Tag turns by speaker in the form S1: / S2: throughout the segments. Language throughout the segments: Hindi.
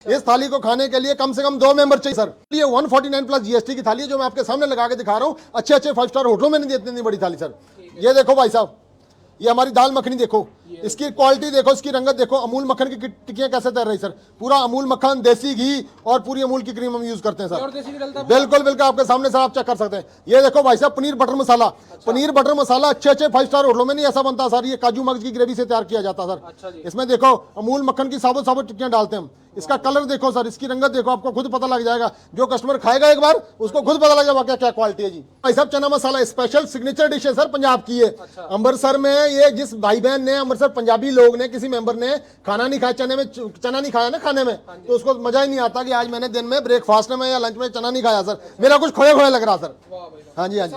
S1: इस थाली को खाने के लिए कम से कम 2 मेंबर चाहिए सर। ये 149 प्लस जीएसटी की थाली है जो मैं आपके सामने लगा के दिखा रहा हूँ। अच्छे 5 स्टार होटलों में नहीं देते इतनी बड़ी थाली सर। ये देखो भाई साहब, ये हमारी दाल मखनी देखो, इसकी क्वालिटी देखो, इसकी रंगत देखो। अमूल मक्खन की टिक्कियां कैसे तैर रही सर। पूरा अमूल मक्खन, देसी घी और पूरी अमूल की क्रीम हम यूज करते हैं सर। बिल्कुल बिल्कुल आपके सामने सर, आप चेक कर सकते हैं। ये देखो भाई साहब, पनीर बटर मसाला। पनीर बटर मसाला अच्छे 5 स्टार होटलों में नहीं ऐसा बनता सर। ये काजू मगज की ग्रेवी से तैयार किया जाता सर। इसमें देखो अमूल मक्खन की साबुत टिक्कियां डालते हैं हम। इसका कलर देखो सर, इसकी रंगत देखो, आपको खुद पता लग जाएगा। जो कस्टमर खाएगा एक बार उसको खुद पता लग जाएगा क्या क्वालिटी है जी। भाई साहब, चना मसाला स्पेशल सिग्नेचर डिश है सर, पंजाब की है। अमृतसर में ये जिस भाई बहन ने, अमृतसर पंजाबी लोग ने, किसी मेंबर ने खाना नहीं खाया, चना नहीं खाया ना खाने में, तो उसको मजा ही नहीं आता कि आज मैंने दिन में ब्रेकफास्ट में या लंच में चना नहीं खाया सर, मेरा कुछ खोया खोया लग रहा सर। हाँ जी हाँ जी,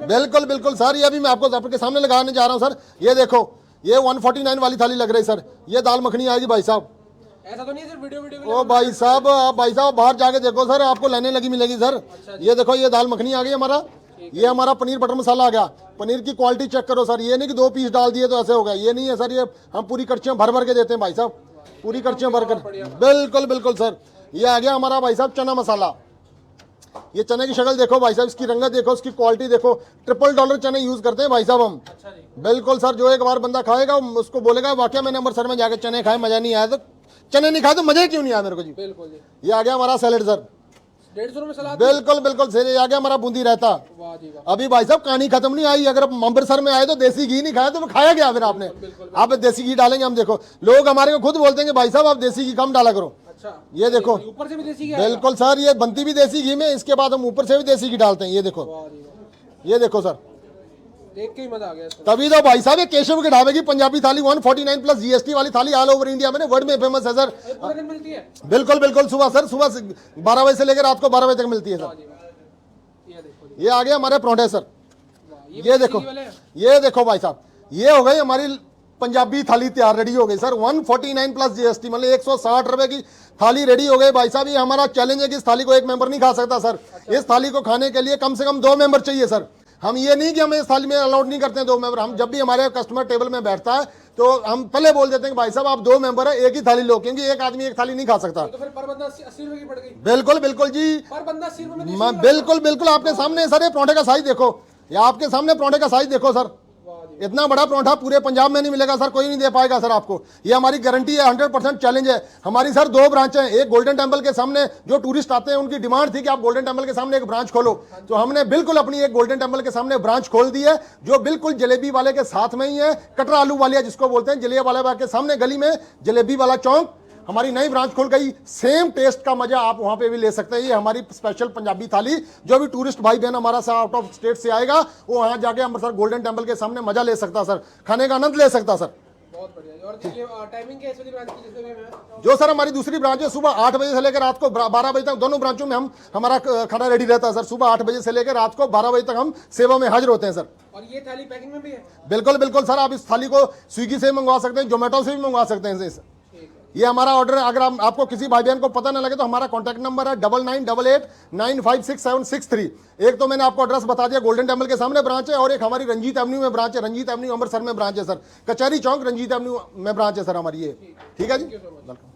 S1: बिल्कुल बिल्कुल सर। ये अभी मैं आपको आपके सामने लगाने जा रहा हूँ सर। ये देखो, ये 149 वाली थाली लग रही सर। ये दाल मखनी आएगी भाई साहब।
S2: ऐसा तो नहीं सर वीडियो
S1: ओ भाई साहब, आप भाई साहब बाहर जाके देखो सर, आपको लाइनें लगी मिलेगी सर। ये देखो, ये दाल मखनी आ गई हमारा। ये हमारा पनीर बटर मसाला आ गया। पनीर की क्वालिटी चेक करो सर। ये नहीं कि 2 पीस डाल दिए तो ऐसे हो गया, ये नहीं है सर। ये हम पूरी कड़छियां भर भर के देते हैं भाई साहब, पूरी कड़छियां भर कर। बिल्कुल बिल्कुल सर। ये आ गया हमारा भाई साहब चना मसाला। ये चने की शक्ल देखो भाई साहब, इसकी रंगत देखो, इसकी क्वालिटी देखो। $1 चने यूज करते हैं भाई साहब हम। बिल्कुल सर, जो एक बार बंदा खाएगा उसको बोलेगा वाकई मैंने अमृतसर में जाके चने खाए, मजा नहीं आया। तो चने नहीं खाए तो मजा क्यों नहीं आया मेरे को जी।
S2: बिल्कुल जी।
S1: ये आ गया हमारा सैलेड सर,
S2: 150 में सलाद।
S1: बिल्कुल बिल्कुल सर। ये आ गया हमारा बूंदी रहता। अभी भाई साहब कहानी खत्म नहीं आई। अगर अमृतसर में आए तो देसी घी नहीं खाया तो खाया क्या फिर आपने। आप देसी घी डालेंगे, हम देखो लोग हमारे को खुद बोलते हैं कि भाई साहब आप देसी घी कम डाला करो। ये देखो,
S2: ऊपर से भी देसी घी।
S1: बिल्कुल सर, ये बनती भी देसी घी में, इसके बाद हम ऊपर से भी देसी घी डालते हैं। ये देखो, ये देखो सर,
S2: देख के ही मजा आ गया।
S1: तभी तो भाई साहब ये केशव के ढाबे की पंजाबी थाली 149 प्लस जीएसटी वाली थाली ऑल ओवर इंडिया में वर्ल्ड में फेमस है सर।
S2: पूरे दिन मिलती है।
S1: बिल्कुल बिल्कुल, सुबह सर, सुबह 12 बजे से लेकर रात को 12 बजे तक मिलती है सर। ये आ गया हमारे परोठे सर। ये देखो, ये देखो भाई साहब, ये हो गई हमारी पंजाबी थाली तैयार, रेडी हो गई सर। 149 प्लस जीएसटी, मतलब 160 रुपए की थाली रेडी हो गई भाई साहब। ये हमारा चैलेंज है कि इस थाली को एक मेंबर नहीं खा सकता सर। इस थाली को खाने के लिए कम से कम 2 मेंबर चाहिए सर। हम ये नहीं कि हमें इस थाली में अलाउड नहीं करते हैं 2 मेंबर। हम जब भी हमारे कस्टमर टेबल में बैठता है तो हम पहले बोल देते हैं कि भाई साहब आप 2 मेंबर है, एक ही थाली लो, क्योंकि एक आदमी एक थाली नहीं खा सकता।
S2: तो फिर पर बंदा 80 रुपए की पड़ गई।
S1: बिल्कुल बिल्कुल जी,
S2: पर बंदा 80 रुपए में।
S1: बिल्कुल बिल्कुल आपके सामने सर, ये परोठे का साइज देखो, या आपके सामने परोठे का साइज देखो सर। इतना बड़ा परोठा पूरे पंजाब में नहीं मिलेगा सर, कोई नहीं दे पाएगा सर आपको। ये हमारी गारंटी है, 100% चैलेंज है हमारी सर। 2 ब्रांच हैं, एक गोल्डन टेंपल के सामने, जो टूरिस्ट आते हैं उनकी डिमांड थी कि आप गोल्डन टेंपल के सामने एक ब्रांच खोलो, तो हमने बिल्कुल अपनी एक गोल्डन टेंपल के सामने ब्रांच खोल दी है, जो बिल्कुल जलेबी वाले के साथ में ही है। कटरा आलू वालिया जिसको बोलते हैं, जलियांवाला के सामने गली में जलेबी वाला चौक हमारी नई ब्रांच खुल गई। सेम टेस्ट का मजा आप वहां पे भी ले सकते हैं। ये हमारी स्पेशल पंजाबी थाली, जो भी टूरिस्ट भाई बहन हमारा सा आउट ऑफ स्टेट से आएगा वो वहां जाके अमृतसर गोल्डन टेंपल के सामने मजा ले सकता सर, खाने का आनंद ले सकता सर।
S2: बहुत बढ़िया। और ये टाइमिंग क्या है ब्रांच की? जैसे
S1: जो सर हमारी दूसरी ब्रांच है, सुबह 8 बजे से लेकर रात को 12 बजे तक, दोनों ब्रांचों में हम हमारा खाना रेडी रहता है सर। सुबह 8 बजे से लेकर रात को 12 बजे तक हम सेवा में हाजिर होते हैं सर।
S2: और ये थाली पैकिंग में भी है?
S1: बिल्कुल बिल्कुल सर, आप इस थाली को स्विगी से मंगवा सकते हैं, जोमेटो से भी मंगवा सकते हैं सर। ये हमारा ऑर्डर, अगर आपको किसी भाई बहन को पता ना लगे तो हमारा कॉन्टैक्ट नंबर है 9988956763। एक तो मैंने आपको एड्रेस बता दिया, गोल्डन टेंपल के सामने ब्रांच है, और एक हमारी रंजीत एवेन्यू में ब्रांच है। रंजीत एवेन्यू अमृतसर में ब्रांच है सर, कचहरी चौक रंजीत एवेन्यू में ब्रांच है सर हमारी ये। ठीक है जी, वेलकम।